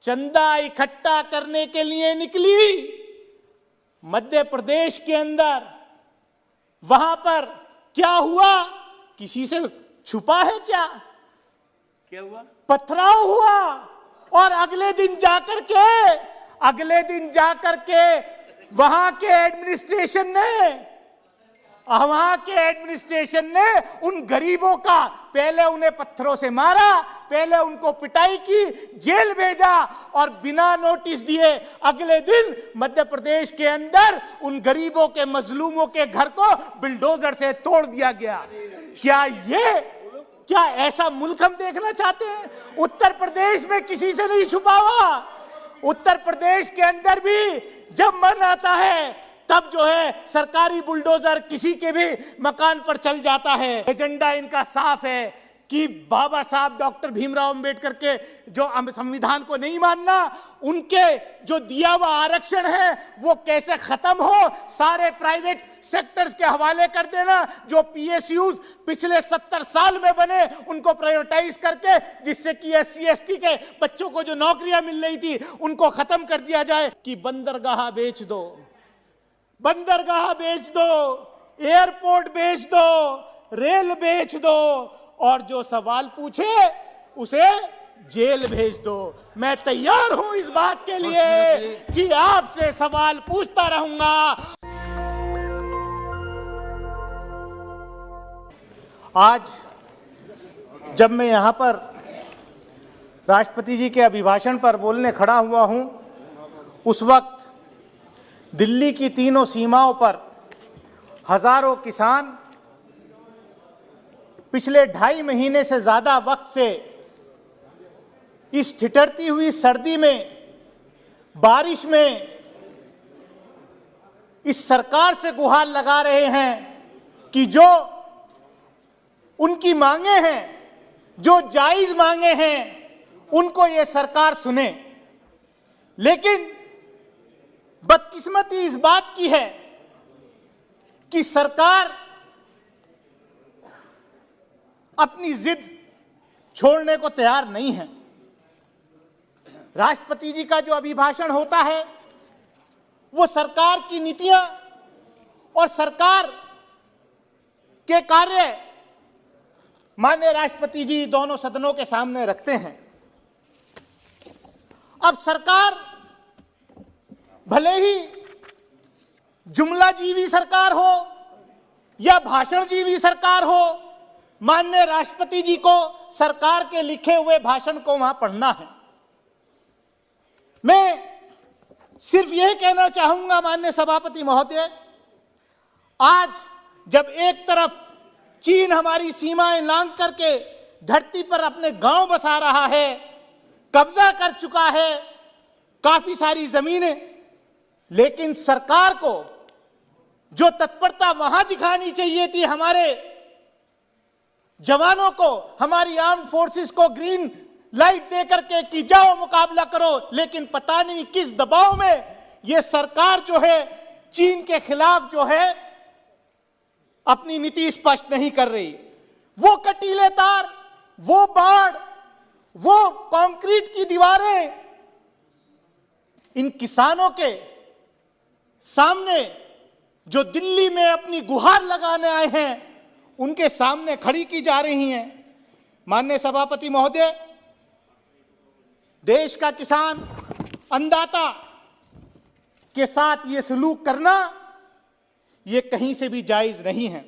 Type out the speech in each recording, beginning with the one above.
चंदा इकट्ठा करने के लिए निकली मध्य प्रदेश के अंदर। वहां पर क्या हुआ? किसी से छुपा है क्या? क्या हुआ? पथराव हुआ। और अगले दिन जाकर के वहां के एडमिनिस्ट्रेशन ने उन गरीबों का पहले उन्हें पत्थरों से मारा, पहले उनको पिटाई की, जेल भेजा और बिना नोटिस दिए अगले दिन मध्य प्रदेश के अंदर उन गरीबों के, मजलूमों के घर को बिल्डोजर से तोड़ दिया गया। क्या ऐसा मुल्क हम देखना चाहते हैं? उत्तर प्रदेश में किसी से नहीं छुपा हुआ। उत्तर प्रदेश के अंदर भी जब मन आता है तब जो है सरकारी बुलडोजर किसी के भी मकान पर चल जाता है। एजेंडा इनका साफ है कि बाबा साहब डॉक्टर भीमराव अंबेडकर के जो संविधान को नहीं मानना, उनके जो दिया हुआ आरक्षण है वो कैसे खत्म हो, सारे प्राइवेट सेक्टर्स के हवाले कर देना, जो पीएसयूज पिछले 70 साल में बने उनको प्राइवेटाइज करके, जिससे कि एससी एसटी के बच्चों को जो नौकरियां मिल रही थी उनको खत्म कर दिया जाए। कि बंदरगाह बेच दो, बंदरगाह बेच दो, एयरपोर्ट बेच दो, रेल बेच दो और जो सवाल पूछे उसे जेल भेज दो। मैं तैयार हूं इस बात के लिए कि आपसे सवाल पूछता रहूंगा। आज जब मैं यहां पर राष्ट्रपति जी के अभिभाषण पर बोलने खड़ा हुआ हूं, उस वक्त दिल्ली की तीनों सीमाओं पर हजारों किसान पिछले 2.5 महीने से ज्यादा वक्त से इस ठिठुरती हुई सर्दी में, बारिश में इस सरकार से गुहार लगा रहे हैं कि जो उनकी मांगे हैं, जो जायज मांगे हैं, उनको ये सरकार सुने। लेकिन बदकिस्मती इस बात की है कि सरकार अपनी जिद छोड़ने को तैयार नहीं है। राष्ट्रपति जी का जो अभिभाषण होता है वो सरकार की नीतियां और सरकार के कार्य माननीय राष्ट्रपति जी दोनों सदनों के सामने रखते हैं। अब सरकार भले ही जुमला जीवी सरकार हो या भाषण जीवी सरकार हो, माननीय राष्ट्रपति जी को सरकार के लिखे हुए भाषण को वहां पढ़ना है। मैं सिर्फ यह कहना चाहूंगा माननीय सभापति महोदय, आज जब एक तरफ चीन हमारी सीमाएं लांघ करके धरती पर अपने गांव बसा रहा है, कब्जा कर चुका है काफी सारी जमीनें, लेकिन सरकार को जो तत्परता वहां दिखानी चाहिए थी, हमारे जवानों को, हमारी आर्म फोर्सेस को ग्रीन लाइट दे करके कि जाओ मुकाबला करो, लेकिन पता नहीं किस दबाव में यह सरकार जो है चीन के खिलाफ जो है अपनी नीति स्पष्ट नहीं कर रही। वो कटीले तार, वो बाढ़, वो कंक्रीट की दीवारें इन किसानों के सामने जो दिल्ली में अपनी गुहार लगाने आए हैं उनके सामने खड़ी की जा रही हैं। माननीय सभापति महोदय, देश का किसान अन्नदाता के साथ ये सलूक करना ये कहीं से भी जायज नहीं है।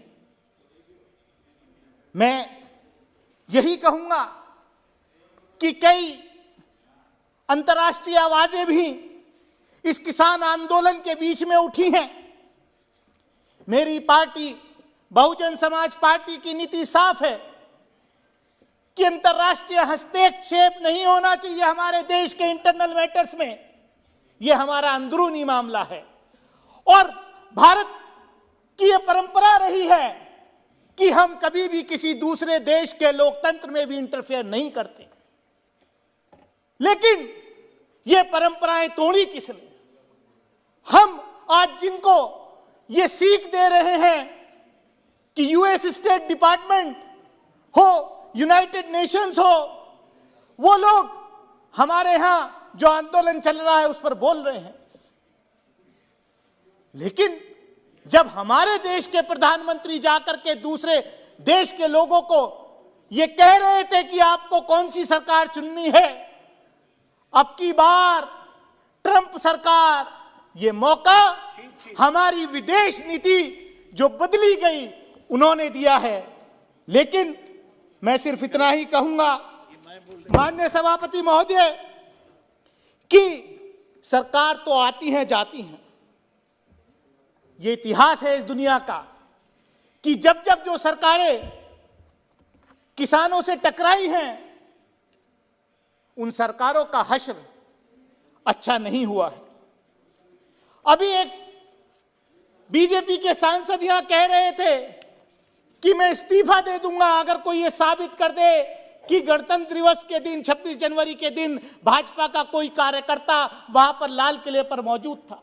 मैं यही कहूंगा कि कई अंतर्राष्ट्रीय आवाजें भी इस किसान आंदोलन के बीच में उठी हैं। मेरी पार्टी बहुजन समाज पार्टी की नीति साफ है कि अंतर्राष्ट्रीय हस्तक्षेप नहीं होना चाहिए हमारे देश के इंटरनल मैटर्स में। यह हमारा अंदरूनी मामला है और भारत की यह परंपरा रही है कि हम कभी भी किसी दूसरे देश के लोकतंत्र में भी इंटरफेयर नहीं करते। लेकिन यह परंपराएं तोड़ी किसने? हम आज जिनको ये सीख दे रहे हैं कि यूएस स्टेट डिपार्टमेंट हो, यूनाइटेड नेशंस हो, वो लोग हमारे यहां जो आंदोलन चल रहा है उस पर बोल रहे हैं। लेकिन जब हमारे देश के प्रधानमंत्री जाकर के दूसरे देश के लोगों को ये कह रहे थे कि आपको कौन सी सरकार चुननी है, अब की बार ट्रंप सरकार, ये मौका हमारी विदेश नीति जो बदली गई उन्होंने दिया है। लेकिन मैं सिर्फ इतना ही कहूंगा माननीय सभापति महोदय कि सरकार तो आती हैं जाती हैं, ये इतिहास है इस दुनिया का कि जब जब जो सरकारें किसानों से टकराई हैं उन सरकारों का हश्र अच्छा नहीं हुआ है। अभी एक बीजेपी के सांसद यहां कह रहे थे कि मैं इस्तीफा दे दूंगा अगर कोई ये साबित कर दे कि गणतंत्र दिवस के दिन 26 जनवरी के दिन भाजपा का कोई कार्यकर्ता वहां पर लाल किले पर मौजूद था।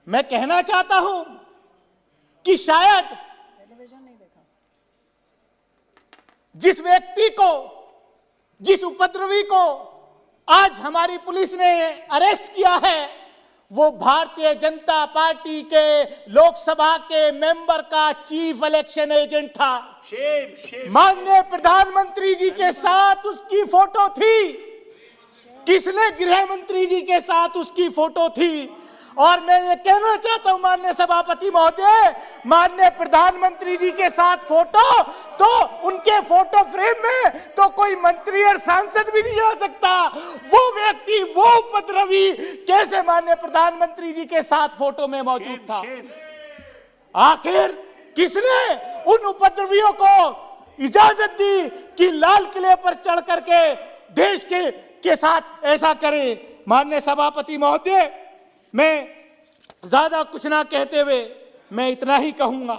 मैं कहना चाहता हूं कि शायद जिस व्यक्ति को, जिस उपद्रवी को आज हमारी पुलिस ने अरेस्ट किया है वो भारतीय जनता पार्टी के लोकसभा के मेंबर का चीफ इलेक्शन एजेंट था। माननीय प्रधानमंत्री जी के साथ उसकी फोटो थी, किसने गृह मंत्री जी के साथ उसकी फोटो थी। और मैं ये कहना चाहता हूं माननीय सभापति महोदय, माननीय प्रधानमंत्री जी के साथ फोटो, तो उनके फोटो फ्रेम में तो कोई मंत्री और सांसद भी नहीं आ सकता। वो व्यक्ति, वो उपद्रवी कैसे माननीय प्रधानमंत्री जी के साथ फोटो में मौजूद था। आखिर किसने उन उपद्रवियों को इजाजत दी कि लाल किले पर चढ़ करके देश के साथ ऐसा करे। माननीय सभापति महोदय, मैं ज्यादा कुछ ना कहते हुए मैं इतना ही कहूंगा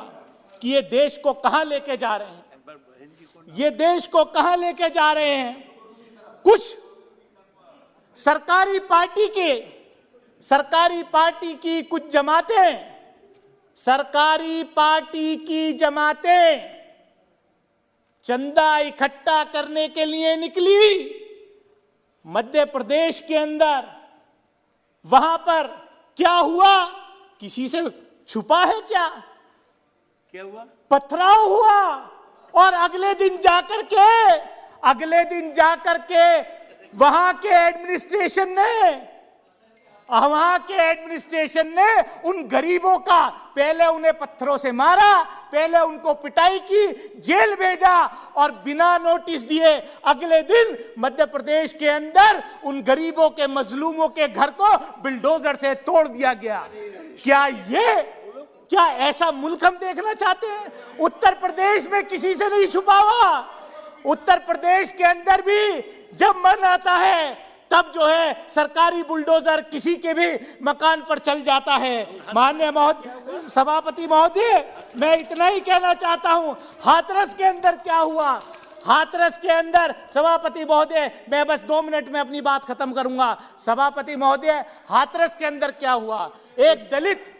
कि ये देश को कहां लेके जा रहे हैं, ये देश को कहां लेके जा रहे हैं। कुछ सरकारी पार्टी की कुछ जमातें, सरकारी पार्टी की जमातें चंदा इकट्ठा करने के लिए निकली मध्य प्रदेश के अंदर। वहां पर क्या हुआ, किसी से छुपा है क्या हुआ? पथराव हुआ और अगले दिन जाकर के वहां के एडमिनिस्ट्रेशन ने उन गरीबों का पहले उन्हें पत्थरों से मारा, पहले उनको पिटाई की, जेल भेजा और बिना नोटिस दिए अगले दिन मध्य प्रदेश के अंदर उन गरीबों के, मजलूमों के घर को बिल्डोजर से तोड़ दिया गया। क्या ऐसा मुल्क हम देखना चाहते हैं? उत्तर प्रदेश में किसी से नहीं छुपा हुआ। उत्तर प्रदेश के अंदर भी जब मन आता है तब जो है सरकारी बुलडोजर किसी के भी मकान पर चल जाता है। माननीय सभापति महोदय, मैं इतना ही कहना चाहता हूं, हाथरस के अंदर क्या हुआ। हाथरस के अंदर सभापति महोदय, मैं बस 2 मिनट में अपनी बात खत्म करूंगा। सभापति महोदय, हाथरस के अंदर क्या हुआ, एक दलित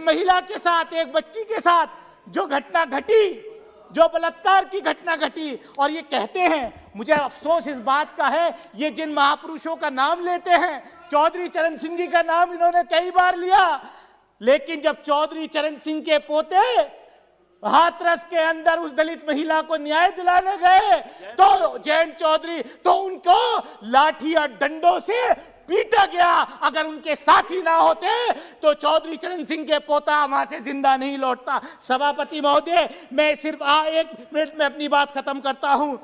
महिला के साथ, एक बच्ची के साथ जो घटना घटी, जो बलात्कार की घटना घटी। और ये कहते हैं, मुझे अफसोस इस बात का है, ये जिन महापुरुषों का नाम लेते हैं, चौधरी चरण सिंह जी का नाम इन्होंने कई बार लिया, लेकिन जब चौधरी चरण सिंह के पोते हाथरस के अंदर उस दलित महिला को न्याय दिलाने गए तो जयंत चौधरी, तो उनको लाठी और डंडों से पीटा गया। अगर उनके साथी ना होते तो चौधरी चरण सिंह के पोता वहां से जिंदा नहीं लौटता। सभापति महोदय, मैं सिर्फ 1 मिनट में अपनी बात खत्म करता हूं।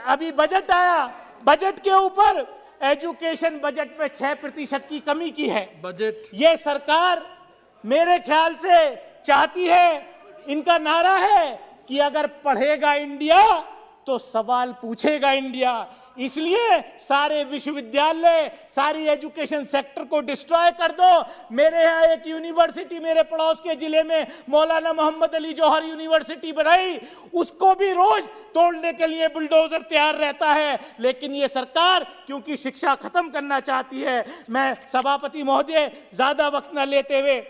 अभी बजट आया, बजट के ऊपर एजुकेशन बजट में 6% की कमी की है। बजट ये सरकार मेरे ख्याल से चाहती है, इनका नारा है कि अगर पढ़ेगा इंडिया तो सवाल पूछेगा इंडिया। इसलिए सारे विश्वविद्यालय, सारी एजुकेशन सेक्टर को डिस्ट्रॉय कर दो। मेरे यहाँ एक यूनिवर्सिटी मेरे पड़ोस के जिले में मौलाना मोहम्मद अली जौहर यूनिवर्सिटी बनाई, उसको भी रोज तोड़ने के लिए बुलडोजर तैयार रहता है। लेकिन ये सरकार क्योंकि शिक्षा खत्म करना चाहती है। मैं सभापति महोदय ज्यादा वक्त न लेते हुए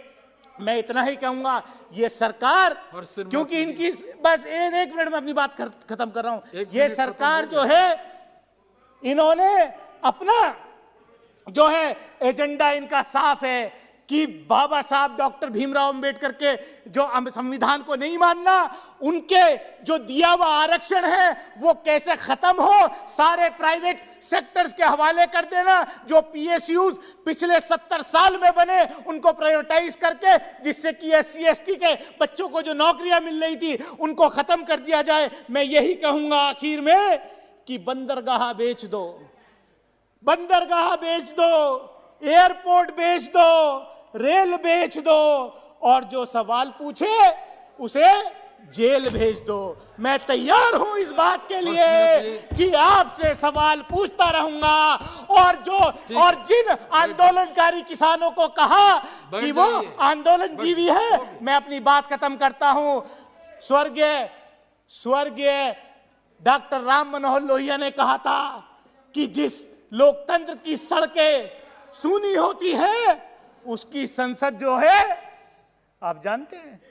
मैं इतना ही कहूंगा, ये सरकार क्योंकि इनकी बस 1 मिनट में अपनी बात खत्म कर रहा हूं। ये सरकार जो है इन्होंने अपना जो है एजेंडा इनका साफ है कि बाबा साहब डॉक्टर भीमराव अंबेडकर के जो संविधान को नहीं मानना, उनके जो दिया हुआ आरक्षण है वो कैसे खत्म हो, सारे प्राइवेट सेक्टर्स के हवाले कर देना, जो पीएसयूज पिछले 70 साल में बने उनको प्राइवेटाइज करके, जिससे कि SC/ST के बच्चों को जो नौकरियां मिल रही थी उनको खत्म कर दिया जाए। मैं यही कहूंगा आखिर में कि बंदरगाह बेच दो, बंदरगाह बेच दो, एयरपोर्ट बेच दो, रेल बेच दो, और जो सवाल पूछे उसे जेल भेज दो। मैं तैयार हूं इस बात के लिए कि आपसे सवाल पूछता रहूंगा, और जिन आंदोलनकारी किसानों को कहा कि वो आंदोलन जीवी है, मैं अपनी बात खत्म करता हूं। स्वर्गीय डॉक्टर राम मनोहर लोहिया ने कहा था कि जिस लोकतंत्र की सड़कें सूनी होती है उसकी संसद जो है, आप जानते हैं,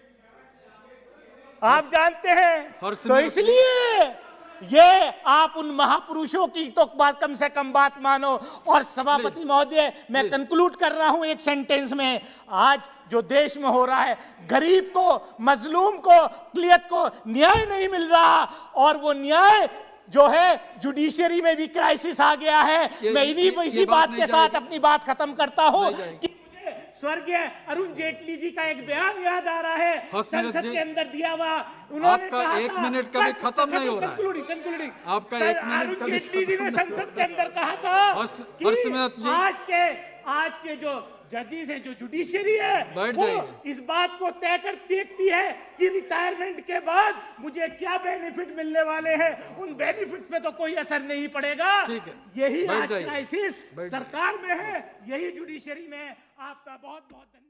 आप जानते हैं। तो इसलिए ये आप उन महापुरुषों की तो बात कम से कम बात मानो। और सभापति महोदय, मैं कंक्लूड कर रहा हूं एक सेंटेंस में। आज जो देश में हो रहा है, गरीब को, मजलूम को, अक़लियत को न्याय नहीं मिल रहा, और वो न्याय जो है जुडिशरी में भी क्राइसिस आ गया है। मैं इसी बात के साथ अपनी बात खत्म करता हूं कि स्वर्गीय अरुण जेटली जी का एक बयान याद आ रहा है संसद के अंदर दिया हुआ। उन्होंने कहा था, 1 मिनट कभी खत्म नहीं हो रहा है। कंक्लूडिंग आपका 1 मिनट अरुण जेटली जी ने संसद के अंदर कहा था कि आज के जो जजेस हैं, जो जुडिशरी है, वो इस बात को तय कर देखती है कि रिटायरमेंट के बाद मुझे क्या बेनिफिट मिलने वाले हैं। उन बेनिफिट्स पे तो कोई असर नहीं पड़ेगा। यही आज क्राइसिस सरकार में है, यही जुडिशरी में है। आपका बहुत बहुत धन्यवाद।